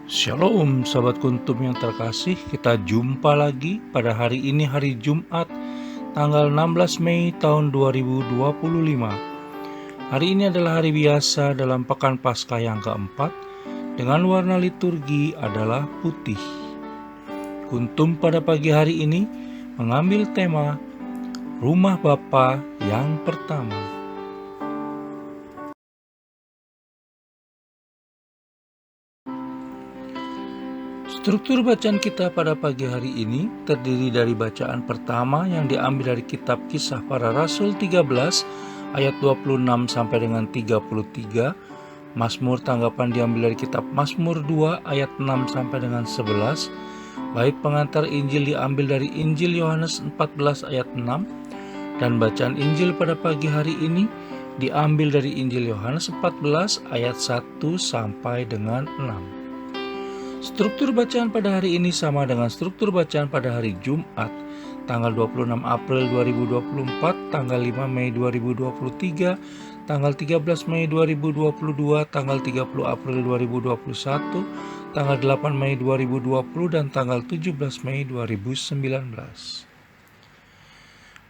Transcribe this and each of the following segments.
Shalom sahabat kuntum yang terkasih, kita jumpa lagi pada hari ini, hari Jumat tanggal 16 Mei tahun 2025. Hari ini adalah hari biasa dalam pekan Paskah yang keempat, dengan warna liturgi adalah putih. Kuntum pada pagi hari ini mengambil tema Rumah Bapa yang pertama. Struktur bacaan kita pada pagi hari ini terdiri dari bacaan pertama yang diambil dari kitab Kisah Para Rasul 13 ayat 26 sampai dengan 33. Mazmur tanggapan diambil dari kitab Mazmur 2 ayat 6 sampai dengan 11. Bait pengantar Injil diambil dari Injil Yohanes 14 ayat 6, dan bacaan Injil pada pagi hari ini diambil dari Injil Yohanes 14 ayat 1 sampai dengan 6. Struktur bacaan pada hari ini sama dengan struktur bacaan pada hari Jumat, tanggal 26 April 2024, tanggal 5 Mei 2023, tanggal 13 Mei 2022, tanggal 30 April 2021, tanggal 8 Mei 2020, dan tanggal 17 Mei 2019.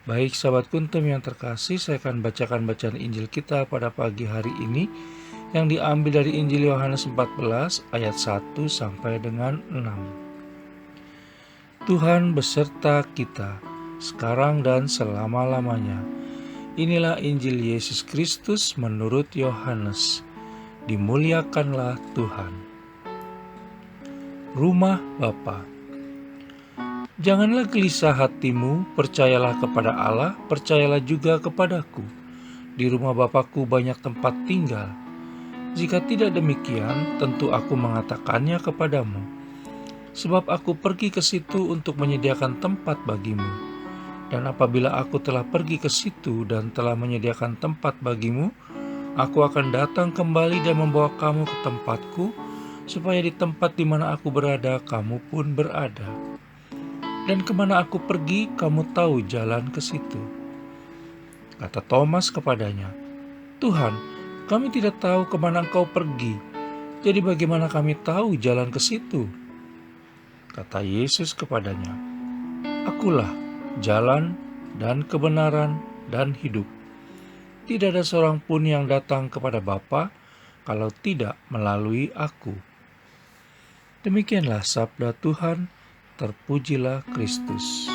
Baik sahabat kuntum yang terkasih, saya akan bacakan bacaan Injil kita pada pagi hari ini yang diambil dari Injil Yohanes 14 ayat 1 sampai dengan 6. Tuhan beserta kita sekarang dan selama-lamanya. Inilah Injil Yesus Kristus menurut Yohanes. Dimuliakanlah Tuhan. Rumah Bapa. Janganlah gelisah hatimu, percayalah kepada Allah, percayalah juga kepadaku. Di rumah Bapakku banyak tempat tinggal. Jika tidak demikian, tentu aku mengatakannya kepadamu. Sebab aku pergi ke situ untuk menyediakan tempat bagimu. Dan apabila aku telah pergi ke situ dan telah menyediakan tempat bagimu, aku akan datang kembali dan membawa kamu ke tempatku, supaya di tempat di mana aku berada, kamu pun berada. Dan kemana aku pergi, kamu tahu jalan ke situ. Kata Thomas kepadanya, Tuhan, kami tidak tahu kemana Engkau pergi, jadi bagaimana kami tahu jalan ke situ? Kata Yesus kepadanya, Akulah jalan dan kebenaran dan hidup. Tidak ada seorang pun yang datang kepada Bapa kalau tidak melalui Aku. Demikianlah sabda Tuhan, terpujilah Kristus.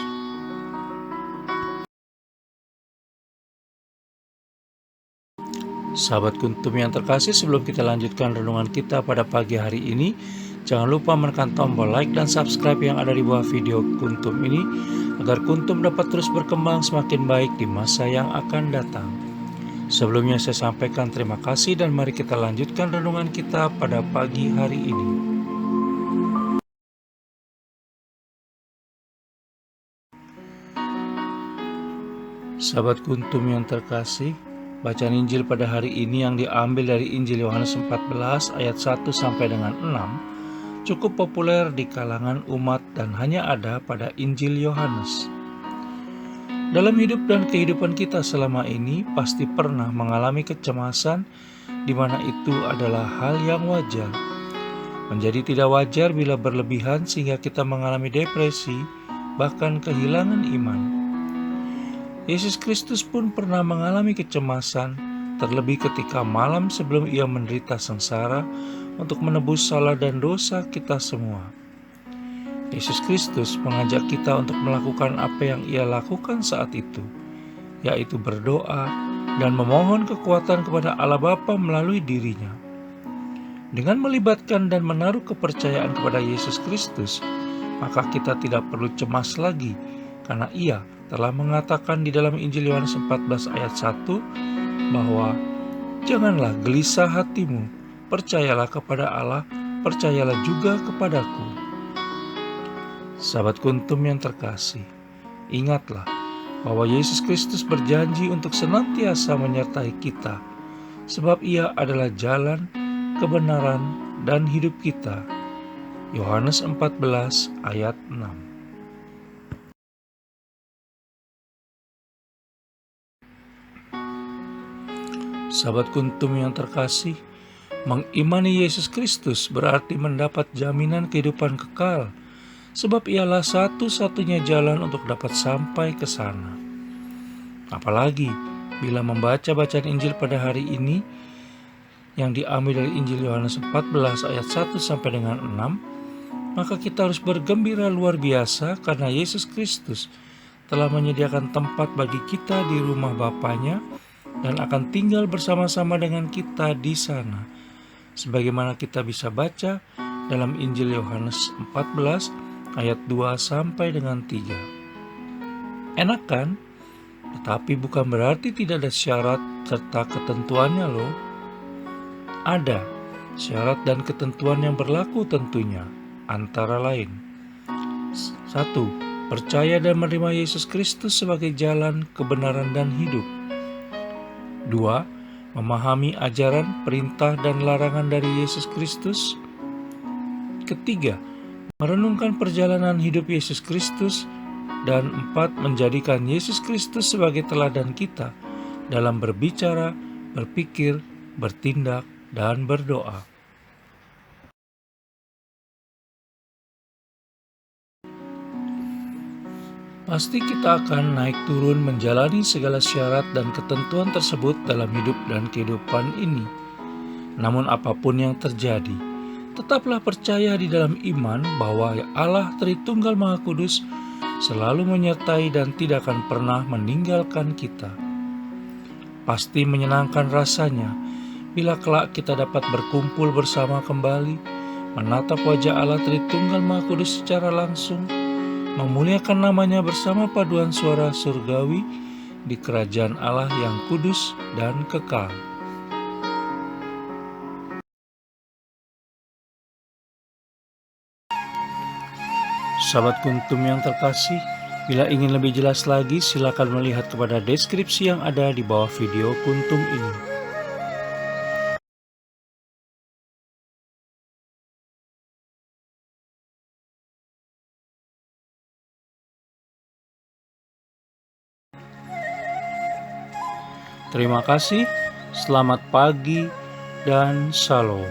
Sahabat kuntum yang terkasih, sebelum kita lanjutkan renungan kita pada pagi hari ini, jangan lupa menekan tombol like dan subscribe yang ada di bawah video kuntum ini, agar kuntum dapat terus berkembang semakin baik di masa yang akan datang. Sebelumnya saya sampaikan terima kasih dan mari kita lanjutkan renungan kita pada pagi hari ini. Sahabat kuntum yang terkasih, bacaan Injil pada hari ini yang diambil dari Injil Yohanes 14 ayat 1 sampai dengan 6 cukup populer di kalangan umat dan hanya ada pada Injil Yohanes. Dalam hidup dan kehidupan kita selama ini pasti pernah mengalami kecemasan, di mana itu adalah hal yang wajar. Menjadi tidak wajar bila berlebihan sehingga kita mengalami depresi, bahkan kehilangan iman. Yesus Kristus pun pernah mengalami kecemasan, terlebih ketika malam sebelum ia menderita sengsara untuk menebus salah dan dosa kita semua. Yesus Kristus mengajak kita untuk melakukan apa yang ia lakukan saat itu, yaitu berdoa dan memohon kekuatan kepada Allah Bapa melalui dirinya. Dengan melibatkan dan menaruh kepercayaan kepada Yesus Kristus, maka kita tidak perlu cemas lagi, karena ia telah mengatakan di dalam Injil Yohanes 14 ayat 1 bahwa janganlah gelisah hatimu, percayalah kepada Allah, percayalah juga kepadaku. Sahabat kuntum yang terkasih, ingatlah bahwa Yesus Kristus berjanji untuk senantiasa menyertai kita, sebab ia adalah jalan, kebenaran, dan hidup kita. Yohanes 14 ayat 6. Sahabat kuntum yang terkasih, Mengimani Yesus Kristus berarti mendapat jaminan kehidupan kekal, sebab ialah satu-satunya jalan untuk dapat sampai ke sana. Apalagi bila membaca bacaan Injil pada hari ini yang diambil dari Injil Yohanes 14 ayat 1 sampai dengan 6, maka kita harus bergembira luar biasa karena Yesus Kristus telah menyediakan tempat bagi kita di rumah Bapanya dan akan tinggal bersama-sama dengan kita di sana. Sebagaimana kita bisa baca dalam Injil Yohanes 14 ayat 2 sampai dengan 3. Enak kan? Tetapi bukan berarti tidak ada syarat serta ketentuannya loh. Ada syarat dan ketentuan yang berlaku tentunya, antara lain 1. Percaya dan menerima Yesus Kristus sebagai jalan, kebenaran, dan hidup. 2. Memahami ajaran, perintah, dan larangan dari Yesus Kristus. Ketiga, merenungkan perjalanan hidup Yesus Kristus. Dan 4. Menjadikan Yesus Kristus sebagai teladan kita dalam berbicara, berpikir, bertindak, dan berdoa. Pasti kita akan naik turun menjalani segala syarat dan ketentuan tersebut dalam hidup dan kehidupan ini. Namun apapun yang terjadi, tetaplah percaya di dalam iman bahwa Allah Tritunggal Maha Kudus selalu menyertai dan tidak akan pernah meninggalkan kita. Pasti menyenangkan rasanya bila kelak kita dapat berkumpul bersama kembali, menatap wajah Allah Tritunggal Maha Kudus secara langsung, memuliakan namanya bersama paduan suara surgawi di kerajaan Allah yang kudus dan kekal. Sahabat Kuntum yang terkasih, bila ingin lebih jelas lagi silakan melihat kepada deskripsi yang ada di bawah video Kuntum ini. Terima kasih, selamat pagi, dan shalom.